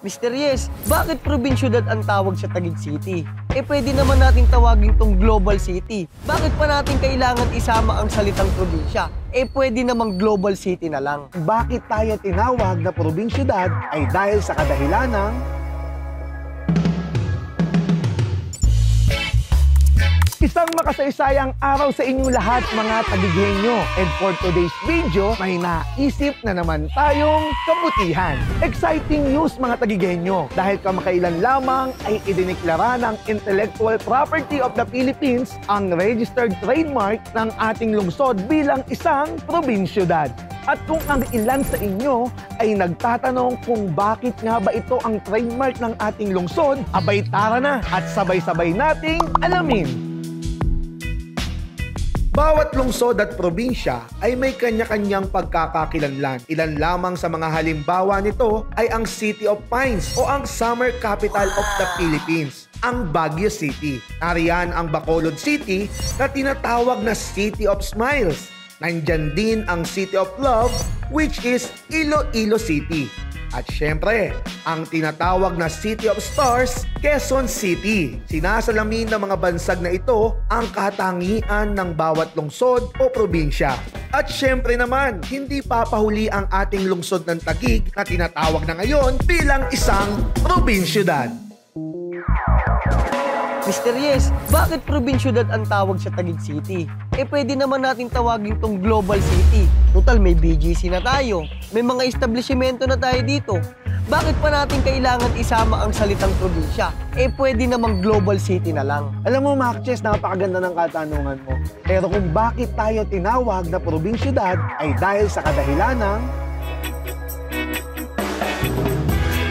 Mr. Yes, bakit probinsyudad ang tawag sa Taguig City? Pwede naman nating tawagin tong global city. Bakit pa natin kailangan isama ang salitang probinsya? Pwede namang global city na lang. Bakit tayo tinawag na probinsyudad ay dahil sa kadahilan ng isang makasaysayang araw sa inyong lahat mga Taguigleño. And for today's video, may naisip na naman tayong kabutihan. Exciting news mga Taguigleño dahil kamakailan lamang ay idineklara ng Intellectual Property of the Philippines ang registered trademark ng ating lungsod bilang isang probinsyudad. At kung ang ilan sa inyo ay nagtatanong kung bakit nga ba ito ang trademark ng ating lungsod, abay tara na at sabay-sabay nating alamin. Bawat lungsod at probinsya ay may kanya-kanyang pagkakakilanlan. Ilan lamang sa mga halimbawa nito ay ang City of Pines o ang Summer Capital of the Philippines, ang Baguio City. Nariyan ang Bacolod City na tinatawag na City of Smiles. Nandyan din ang City of Love which is Iloilo City. At syempre, ang tinatawag na City of Stars, Quezon City. Sinasalamin ng mga bansag na ito ang katangian ng bawat lungsod o probinsya. At syempre naman, hindi papahuli ang ating lungsod ng Taguig na tinatawag na ngayon bilang isang probinsyudad. Mr. Yes, bakit probinsyudad ang tawag sa Taguig City? Pwede naman natin tawagin tong global city. Total, may BGC na tayo. May mga establishmento na tayo dito. Bakit pa natin kailangan isama ang salitang probinsya? Pwede namang global city na lang. Alam mo, Marches, napakaganda ng katanungan mo. Pero kung bakit tayo tinawag na probinsyudad ay dahil sa kadahilan ng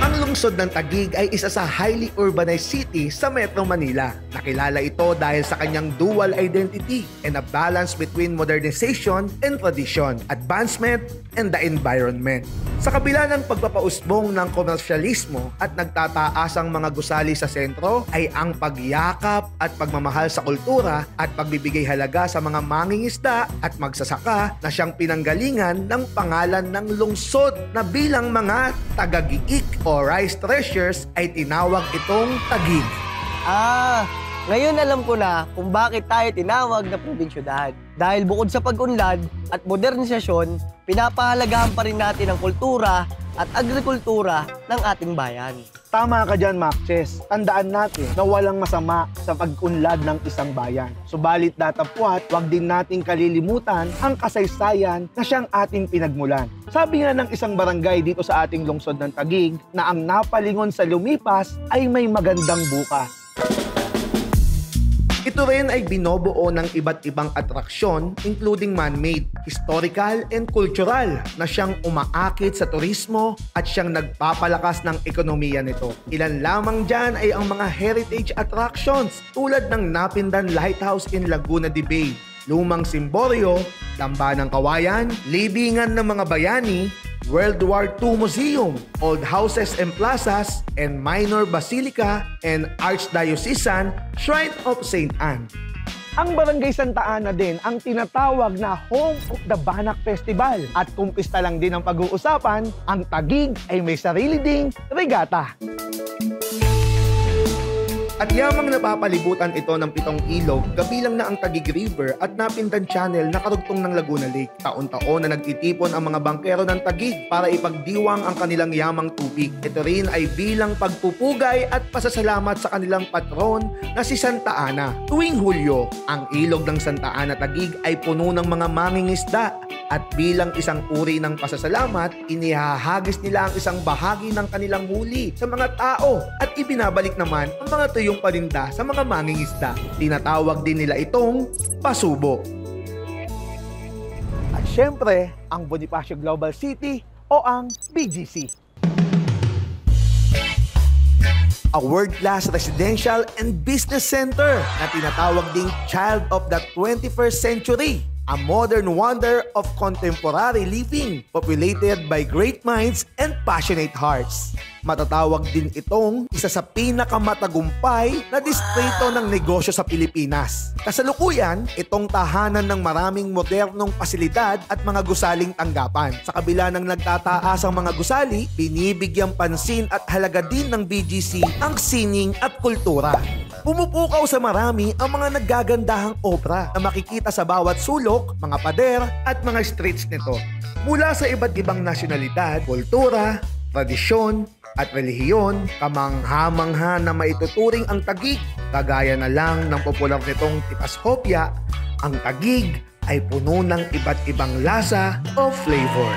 ang lungsod ng Taguig ay isa sa highly urbanized city sa Metro Manila. Nakilala ito dahil sa kanyang dual identity and a balance between modernization and tradition, advancement and the environment. Sa kabila ng pagpapausbong ng komersyalismo at nagtataasang mga gusali sa sentro ay ang pagyakap at pagmamahal sa kultura at pagbibigay halaga sa mga mangingisda at magsasaka na siyang pinanggalingan ng pangalan ng lungsod na bilang mga taga-giik o rice treasures ay tinawag itong Taguig. Ngayon alam ko na kung bakit tayo tinawag na probinsyudad. Dahil bukod sa pag-unlad at modernisasyon, pinapahalagahan pa rin natin ang kultura at agrikultura ng ating bayan. Tama ka dyan, Marches. Tandaan natin na walang masama sa pag-unlad ng isang bayan. Subalit datapwat, wag din nating kalilimutan ang kasaysayan na siyang ating pinagmulan. Sabi nga ng isang barangay dito sa ating lungsod ng Taguig na ang napalingon sa lumipas ay may magandang bukas. Ito rin ay binobuo ng iba't ibang atraksyon including man-made, historical and cultural na siyang umaakit sa turismo at siyang nagpapalakas ng ekonomiya nito. Ilan lamang dyan ay ang mga heritage attractions tulad ng Napindan Lighthouse in Laguna de Bay, Lumang Simboryo, Lamba ng Kawayan, Libingan ng mga Bayani, World War II Museum, Old Houses and Plazas, and Minor Basilica and Archdiocesan Shrine of St. Anne. Ang Barangay Santa Ana din ang tinatawag na Home of the Banak Festival. At kung pista lang din ang pag-uusapan, ang Taguig ay may sarili ding regata. At yamang napapalibutan ito ng 7 ilog, kabilang na ang Taguig River at Napindan Channel na karugtong ng Laguna Lake. Taon-taon na nagtitipon ang mga bangkero ng Taguig para ipagdiwang ang kanilang yamang tubig. Ito rin ay bilang pagpupugay at pasasalamat sa kanilang patron na si Santa Ana. Tuwing Hulyo, ang ilog ng Santa Ana Taguig ay puno ng mga mangingisda. At bilang isang uri ng pasasalamat, inihahagis nila ang isang bahagi ng kanilang huli sa mga tao at ibinabalik naman ang mga tuyong paninda sa mga mangingisda. Tinatawag din nila itong pasubo. At syempre, ang Bonifacio Global City o ang BGC. A world-class residential and business center na tinatawag ding Child of the 21st Century. a modern wonder of contemporary living, populated by great minds and passionate hearts. Matatawag din itong isa sa pinakamatagumpay na distrito ng negosyo sa Pilipinas. Kasalukuyan, itong tahanan ng maraming modernong pasilidad at mga gusaling tanggapan. Sa kabila ng nagtataas ang mga gusali, binibigyang pansin at halaga din ng BGC ang sining at kultura. Pumupukaw sa marami ang mga naggagandahang obra na makikita sa bawat sulok, mga pader at mga streets nito. Mula sa iba't ibang nasyonalidad, kultura, tradisyon at relihiyon, kamangha-mangha na maituturing ang Taguig. Kagaya na lang ng popular nitong Tipas Hopia, ang Taguig ay puno ng iba't ibang lasa o flavor.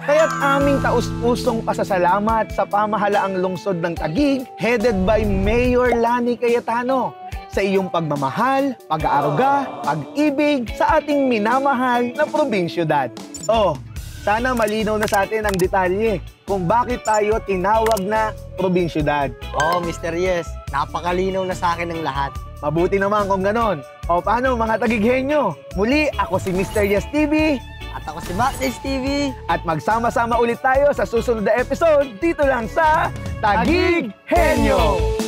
Kaya't aming taus-pusong pasasalamat sa pamahalaang lungsod ng Taguig, headed by Mayor Lani Cayetano, sa iyong pagmamahal, pag-aaruga, pag-ibig sa ating minamahal na probinsyudad. Oh, sana malinaw na sa atin ang detalye kung bakit tayo tinawag na probinsyudad. Oh, Mr. Yes, napakalinaw na sa akin ng lahat. Mabuti naman kung ganon. O paano mga Tagighenyo? Muli, ako si Mr. Yes TV. At ako si Maxis TV. At magsama-sama ulit tayo sa susunod na episode dito lang sa Tagighenyo!